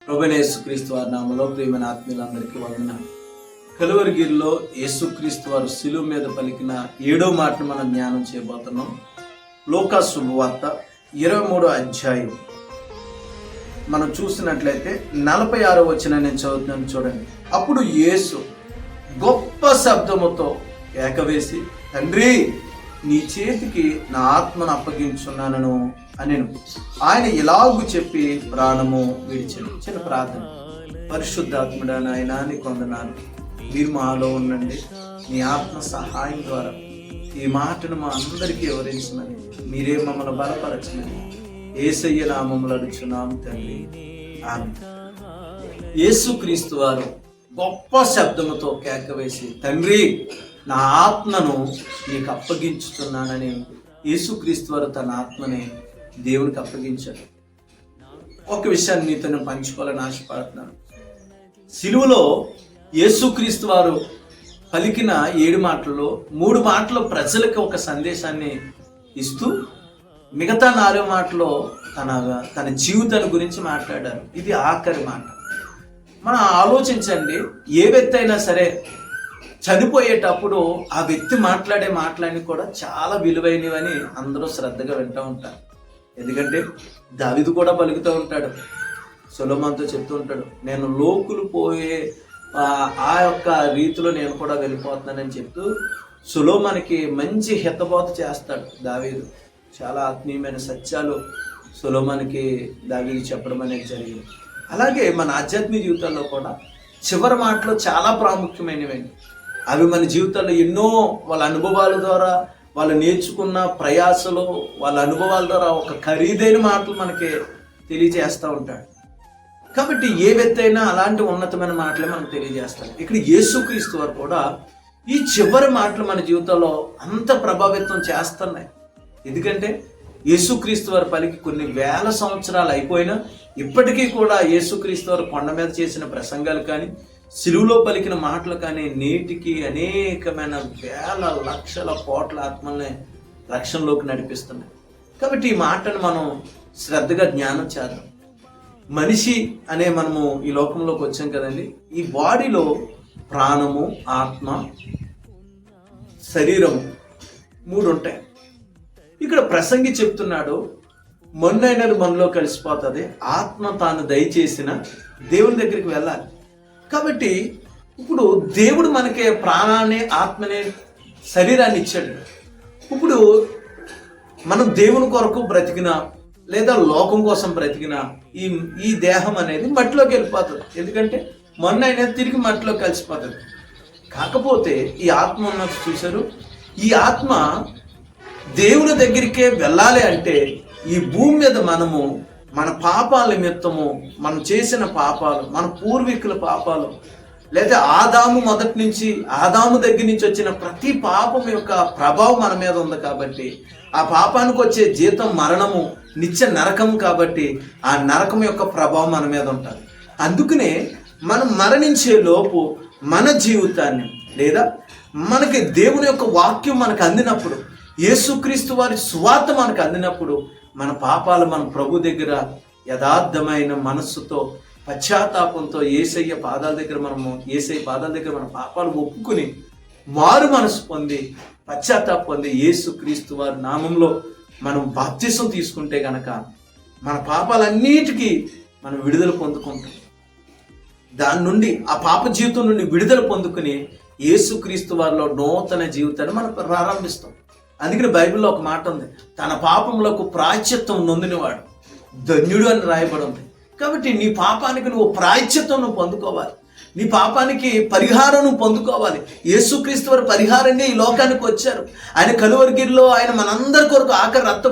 ప్రభువైన యేసుక్రీస్తు వారి నామములో ప్రియమైన ఆత్మీయులందరికీ వందనాలు. కలువరిగిరిలో యేసుక్రీస్తు వారు శిలువ మీద పలికిన 7వ మాటను మనం ధ్యానం చేయబోతున్నాం. లూకా శుభవార్త 23వ అధ్యాయం మనం చూసినట్లయితే 46వ వచనం నేను చదువుతున్నాను, చూడండి. అప్పుడు యేసు గొప్ప శబ్దముతో ఏకవేసి, తండ్రి, నీ చేతికి నా ఆత్మను అప్పగించున్నాను అనెను. ఆయన ఇలాగు చెప్పి ప్రాణము విడిచెను. చిన్న ప్రార్థన. పరిశుద్ధాత్ముడా నాయనా, నీకు వందనాలు. మీరు మాలో ఉండండి. నీ ఆత్మ సహాయం ద్వారా ఈ మాటను మా అందరికీ వివరించమని, మీరే మమ్మల్ని బలపరచమని యేసయ్య నామములో అడుగుచున్నాము తండ్రి, ఆమేన్. యేసుక్రీస్తు వారు గొప్ప శబ్దముతో కేకవేసి, తండ్రి, నా ఆత్మను నీకు అప్పగించుతున్నానని యేసుక్రీస్తు వారు తన ఆత్మని దేవునికి అప్పగించాడు. ఒక విషయాన్ని మీతో నేను పంచుకోవాలని ఆశపడుతున్నాను. సిలువలో యేసుక్రీస్తు వారు పలికిన 7 మాటల్లో 3 మాటలు ప్రజలకు ఒక సందేశాన్ని ఇస్తూ, మిగతా 4 మాటలో తన జీవితాన్ని గురించి మాట్లాడారు. ఇది ఆఖరి మాట. మనం ఆలోచించండి, ఏ వ్యక్తి అయినా సరే చనిపోయేటప్పుడు ఆ వ్యక్తి మాట్లాడే మాటలన్నీ కూడా చాలా విలువైనవని అందరూ శ్రద్ధగా వింటూ ఉంటారు. ఎందుకంటే దావీదు కూడా పలుకుతూ ఉంటాడు, సొలొమోనుతో చెప్తూ ఉంటాడు, నేను లోకులు పోయే ఆ యొక్క రీతిలో నేను కూడా వెళ్ళిపోతున్నానని చెప్తూ సొలొమోనుకి మంచి హితబోధ చేస్తాడు దావీదు. చాలా ఆత్మీయమైన సత్యాలు సొలొమోనుకి దావీదు చెప్పడం అనేది జరిగింది. అలాగే మన ఆధ్యాత్మిక జీవితాల్లో కూడా చివరి మాటలు చాలా ప్రాముఖ్యమైనవి. అవి మన జీవితాల్లో ఎన్నో వాళ్ళ అనుభవాల ద్వారా, వాళ్ళు నేర్చుకున్న ప్రయాసలు, వాళ్ళ అనుభవాల ద్వారా ఒక ఖరీదైన మాటలు మనకి తెలియజేస్తూ ఉంటాడు. కాబట్టి ఏ వ్యక్తి అయినా అలాంటి ఉన్నతమైన మాటలే మనకు తెలియజేస్తాడు. ఇక్కడ యేసుక్రీస్తు వారు కూడా ఈ చివరి మాటలు మన జీవితంలో అంత ప్రభావితం చేస్తున్నాయి. ఎందుకంటే యేసుక్రీస్తు వారు పలికి కొన్ని వేల సంవత్సరాలు అయిపోయినా ఇప్పటికీ కూడా యేసుక్రీస్తు వారు కొండ మీద చేసిన ప్రసంగాలు కానీ, సిలువలో పలికిన మాటలు కానీ నేటికి అనేకమైన వేల లక్షల కోట్ల ఆత్మల్ని రక్షణలోకి నడిపిస్తున్నాయి. కాబట్టి ఈ మాటను మనం శ్రద్ధగా జ్ఞానం చేద్దాం. మనిషి అనే మనము ఈ లోకంలోకి వచ్చాం కదండి. ఈ బాడీలో ప్రాణము, ఆత్మ, శరీరము 3 ఉంటాయి. ఇక్కడ ప్రసంగి చెప్తున్నాడు, మొన్నైనది మనలో కలిసిపోతుంది, ఆత్మ తాను దయచేసిన దేవుని దగ్గరికి వెళ్ళాలి. కాబట్టి ఇప్పుడు దేవుడు మనకి ప్రాణాన్ని, ఆత్మని, శరీరాన్ని ఇచ్చాడు. ఇప్పుడు మనం దేవుని కొరకు బ్రతికినా లేదా లోకం కోసం బ్రతికినా ఈ దేహం అనేది మట్టిలోకి వెళ్ళిపోతుంది. ఎందుకంటే మొన్న అనేది తిరిగి మట్టిలోకి కలిసిపోతుంది. కాకపోతే ఈ ఆత్మ ఉన్నది చూశారు, ఈ ఆత్మ దేవుని దగ్గరికే వెళ్ళాలి అంటే ఈ భూమి మీద మనము మన పాపాల నిమిత్తము, మనం చేసిన పాపాలు, మన పూర్వీకుల పాపాలు, లేదా ఆదాము దగ్గర నుంచి వచ్చిన ప్రతి పాపం యొక్క ప్రభావం మన మీద ఉంది. కాబట్టి ఆ పాపానికి వచ్చే జీతం మరణము, నిత్య నరకం. కాబట్టి ఆ నరకం యొక్క ప్రభావం మన మీద ఉంటుంది. అందుకనే మనం మరణించే లోపు మన జీవితాన్ని, లేదా మనకి దేవుని యొక్క వాక్యం మనకు అందినప్పుడు, యేసుక్రీస్తు వారి సువార్త మనకు అందినప్పుడు, మన పాపాలు మన ప్రభు దగ్గర యథార్థమైన మనస్సుతో, పశ్చాత్తాపంతో యేసయ్య పాదాల దగ్గర మన పాపాలు ఒప్పుకుని మారు మనసు పొంది, పశ్చాత్తాపం పొంది యేసుక్రీస్తు వారి నామంలో మనం బాప్తిసం తీసుకుంటే గనక మన పాపాలన్నిటికీ మనం విడుదల పొందుకుంటాం. దాని నుండి, ఆ పాప జీవితం నుండి విడుదల పొందుకుని యేసుక్రీస్తు వారిలో నూతన జీవితాన్ని మనం ప్రారంభిస్తాం. అందుకని బైబిల్లో ఒక మాట ఉంది, తన పాపములకు ప్రాయశ్చిత్తం నొందినవాడు ధన్యుడు అని రాయబడి ఉంది. కాబట్టి నీ పాపానికి నువ్వు ప్రాయశ్చిత్తం పొందుకోవాలి, నీ పాపానికి పరిహారం పొందుకోవాలి. యేసుక్రీస్తు వారు పరిహారంగా ఈ లోకానికి వచ్చారు. ఆయన కలువరిగిరిలో ఆయన మనందరి కొరకు ఆఖరి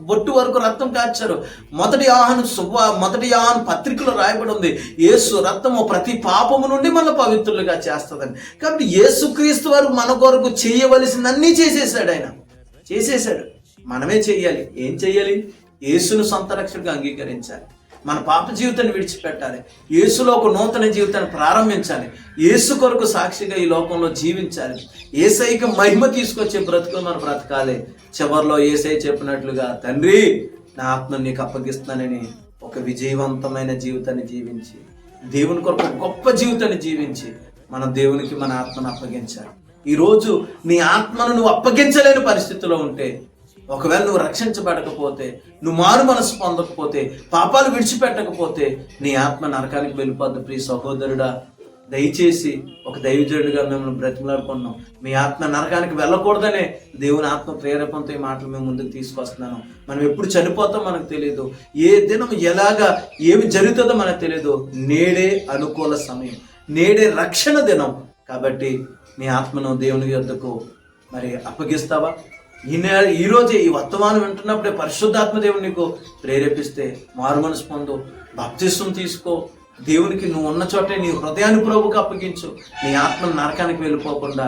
బొట్టు వరకు రక్తం కార్చారు. మొదటి యోహాను పత్రికలో రాయబడి ఉంది, యేసు రక్తము ప్రతి పాపము నుండి మన పవిత్రులుగా చేస్తుందని. కాబట్టి యేసుక్రీస్తు వారు మన కొరకు చేయవలసిందన్నీ చేసేసాడు. ఆయన చేసేసాడు. మనమే చెయ్యాలి. ఏం చెయ్యాలి? యేసును సొంత రక్షకుడిగా అంగీకరించాలి. మన పాప జీవితాన్ని విడిచిపెట్టాలి. యేసులో ఒక నూతన జీవితాన్ని ప్రారంభించాలి. యేసు కొరకు సాక్షిగా ఈ లోకంలో జీవించాలి. యేసయ్యకి మహిమ తీసుకొచ్చే బ్రతుకులు మనం బ్రతకాలి. చివరిలో యేసయ్య చెప్పినట్లుగా, తండ్రి, నా ఆత్మను నీకు అప్పగిస్తానని ఒక విజయవంతమైన జీవితాన్ని జీవించి, దేవుని కొరకు గొప్ప జీవితాన్ని జీవించి మనం దేవునికి మన ఆత్మను అప్పగించాలి. ఈరోజు నీ ఆత్మను నువ్వు అప్పగించలేని పరిస్థితిలో ఉంటే, ఒకవేళ నువ్వు రక్షించబడకపోతే, నువ్వు మారు మనసు పొందకపోతే, పాపాలు విడిచిపెట్టకపోతే నీ ఆత్మ నరకానికి వెళ్ళిపోద్ది. ప్రియ సహోదరుడా, దయచేసి ఒక దైవజనుడిగా మిమ్మల్ని బ్రతిమలాడుకున్నాం. మీ ఆత్మ నరకానికి వెళ్ళకూడదనే దేవుని ఆత్మ ప్రేరేపణతో ఈ మాటలు మేము ముందుకు తీసుకొస్తున్నాను. మనం ఎప్పుడు చనిపోతాం మనకు తెలియదు, ఏ దినం ఎలాగా ఏమి జరుగుతుందో మనకు తెలియదు. నేడే అనుకూల సమయం, నేడే రక్షణ దినం. కాబట్టి నీ ఆత్మను దేవుని యొద్దకు మరి అప్పగిస్తావా? ఈరోజే ఈ వర్తమానం వింటున్నప్పుడే పరిశుద్ధాత్మ దేవుడు నీకు ప్రేరేపిస్తే మారు మనసు పొందు, బాప్తిస్మం తీసుకో. దేవునికి నువ్వు ఉన్న చోటే నీ హృదయాన్ని ప్రభువుకు అప్పగించు. నీ ఆత్మను నరకానికి వెళ్ళిపోకుండా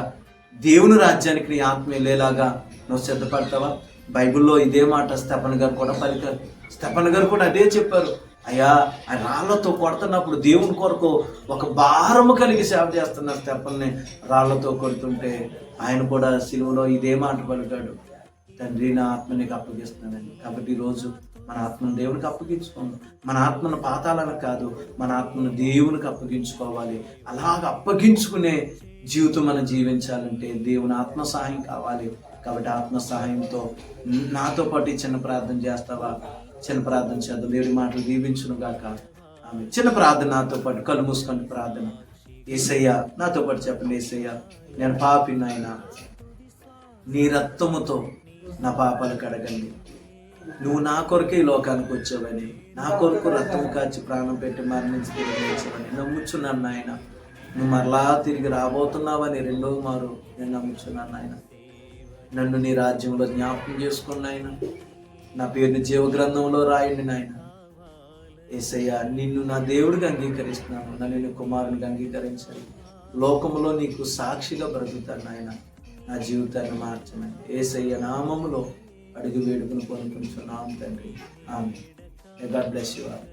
దేవుని రాజ్యానికి నీ ఆత్మ వెళ్ళేలాగా నువ్వు సిద్ధపడతావా? బైబిల్లో ఇదే మాట స్తెఫను గారు కూడా పలికారు. స్తెఫను గారు కూడా అదే చెప్పారు. అయ్యా, ఆ రాళ్లతో కొడుతున్నప్పుడు దేవుని కొరకు ఒక భారము కలిగి సేవ చేస్తున్న స్తెఫన్ని రాళ్లతో కొడుతుంటే ఆయన కూడా సిలువలో ఇదే మాట పలికాడు, తండ్రి నా ఆత్మ నీకు అప్పగిస్తున్నానని. కాబట్టి ఈరోజు మన ఆత్మను దేవునికి అప్పగించుకోండి. మన ఆత్మను పాతాలను కాదు, మన ఆత్మను దేవునికి అప్పగించుకోవాలి. అలాగ అప్పగించుకునే జీవితం మనం జీవించాలంటే దేవుని ఆత్మ సహాయం కావాలి. కాబట్టి ఆత్మ సహాయంతో నాతో పాటు చిన్న ప్రార్థన చేస్తావా? చిన్న ప్రార్థన చేద్దాం. దేవుడి మాటలు దీవించును గాక. ఆమె చిన్న ప్రార్థన నాతో పాటు కళ్ళు మూసుకొని ప్రార్థన. యేసయ్యా, నాతో పాటు చెప్పండి. యేసయ్యా, నేను పాపిని ఆయన, నీ రక్తముతో నా పాపాలు కడగండి. నువ్వు నా కొరకే ఈ లోకానికి వచ్చావని, నా కొరకు రక్తం కాచి ప్రాణం పెట్టి మరణించి తిరిగి లేచావని నమ్ముచున్నాను నాయన. నువ్వు మరలా తిరిగి రాబోతున్నావని రెండవ మారు నేను నమ్ముచున్నాను నాయన. నన్ను నీ రాజ్యంలో జ్ఞాపకం చేసుకుని నాయన, నా పేరుని జీవ గ్రంథంలో రాయండి నాయన. యేసయ్యా, నిన్ను నా దేవుడిగా అంగీకరిస్తున్నాను, నన్ను నీ కుమారునిగా అంగీకరించాలి. లోకంలో నీకు సాక్షిగా బ్రతుకుతాను నాయన. నా జీవితాన్ని మార్చమని యేసయ్య నామములో అడుగు వేడుకుని పొందుకుంటున్నాం తండ్రి. Amen. God bless you all.